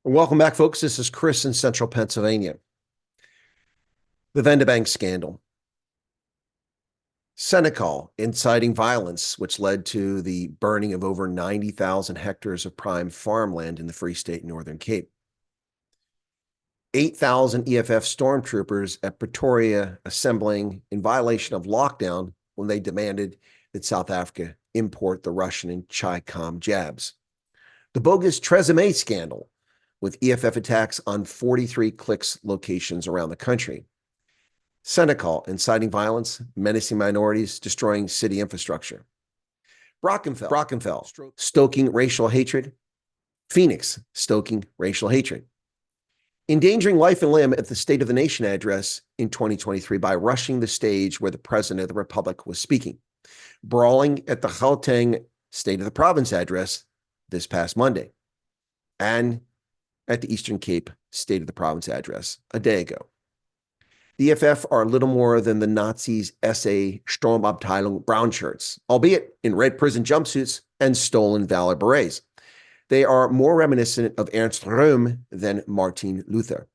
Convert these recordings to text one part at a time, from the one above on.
Welcome back, folks. This is Chris in Central Pennsylvania. The Vendabank scandal. Senecal inciting violence, which led to the burning of over 90,000 hectares of prime farmland in the Free State Northern Cape. 8,000 EFF stormtroopers at Pretoria assembling in violation of lockdown when they demanded that South Africa import the Russian and Chi-Com jabs. The bogus Tresemme scandal, with EFF attacks on 43 clicks locations around the country. Senecal inciting violence, menacing minorities, destroying city infrastructure. Brockenfell stoking racial hatred. Phoenix stoking racial hatred. Endangering life and limb at the State of the Nation address in 2023 by rushing the stage where the President of the Republic was speaking. Brawling at the Gauteng State of the Province address this past Monday. And at the Eastern Cape State of the Province address a day ago. The EFF are little more than the Nazis' SA Sturmabteilung brown shirts, albeit in red prison jumpsuits and stolen valor berets. They are more reminiscent of Ernst Röhm than Martin Luther.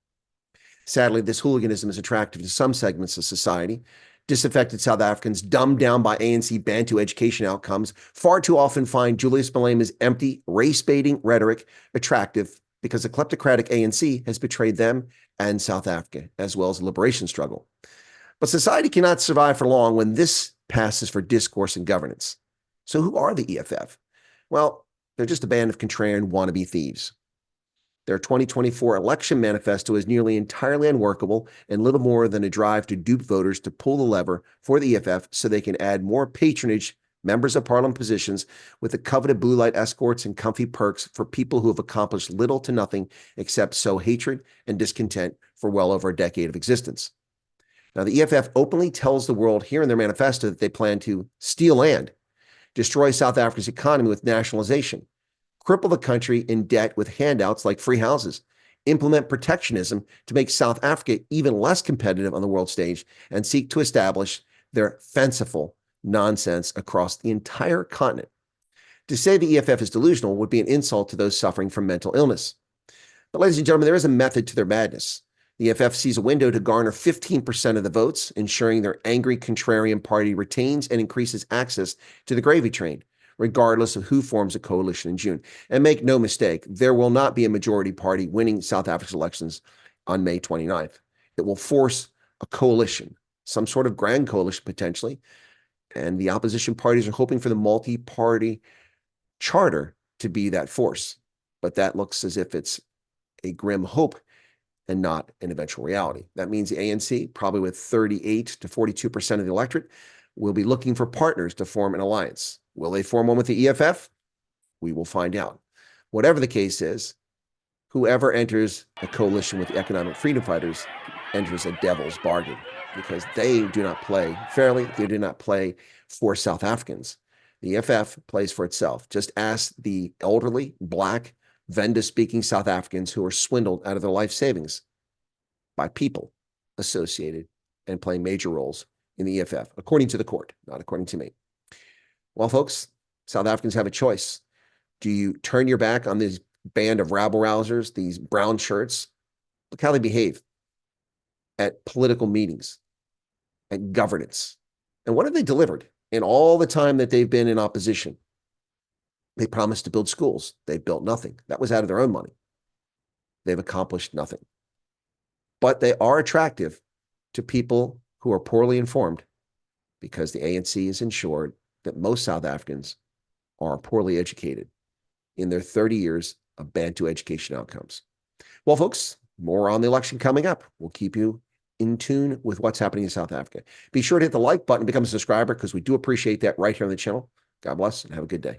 Sadly, this hooliganism is attractive to some segments of society. Disaffected South Africans, dumbed down by ANC Bantu education outcomes, far too often find Julius Malema's empty, race-baiting rhetoric attractive because the kleptocratic ANC has betrayed them and South Africa, as well as the liberation struggle. But society cannot survive for long when this passes for discourse and governance. So who are the EFF? Well, they're just a band of contrarian wannabe thieves. Their 2024 election manifesto is nearly entirely unworkable and little more than a drive to dupe voters to pull the lever for the EFF so they can add more patronage, members of parliament positions with the coveted blue light escorts and comfy perks for people who have accomplished little to nothing except sow hatred and discontent for well over a decade of existence. Now, the EFF openly tells the world here in their manifesto that they plan to steal land, destroy South Africa's economy with nationalization, cripple the country in debt with handouts like free houses, implement protectionism to make South Africa even less competitive on the world stage, and seek to establish their fanciful nonsense across the entire continent. To say the EFF is delusional would be an insult to those suffering from mental illness. But ladies and gentlemen, there is a method to their madness. The EFF sees a window to garner 15% of the votes, ensuring their angry contrarian party retains and increases access to the gravy train, regardless of who forms a coalition in June. And make no mistake, there will not be a majority party winning South Africa's elections on May 29th. It will force a coalition, some sort of grand coalition potentially, and the opposition parties are hoping for the multi-party charter to be that force. But that looks as if it's a grim hope and not an eventual reality. That means the ANC, probably with 38 to 42% of the electorate, will be looking for partners to form an alliance. Will they form one with the EFF? We will find out. Whatever the case is, whoever enters a coalition with the economic freedom fighters enters a devil's bargain, because they do not play fairly. They do not play for South Africans. The EFF plays for itself. Just ask the elderly, Black, Venda-speaking South Africans who are swindled out of their life savings by people associated and playing major roles in the EFF, according to the court, not according to me. Well, folks, South Africans have a choice. Do you turn your back on this band of rabble-rousers, these brown shirts? Look how they behave at political meetings, at governance. And what have they delivered in all the time that they've been in opposition? They promised to build schools. They built nothing. That was out of their own money. They've accomplished nothing. But they are attractive to people who are poorly informed, because the ANC has ensured that most South Africans are poorly educated in their 30 years of Bantu education outcomes. Well, folks, more on the election coming up. We'll keep you in tune with what's happening in South Africa. Be sure to hit the like button, become a subscriber, because we do appreciate that right here on the channel. God bless and have a good day.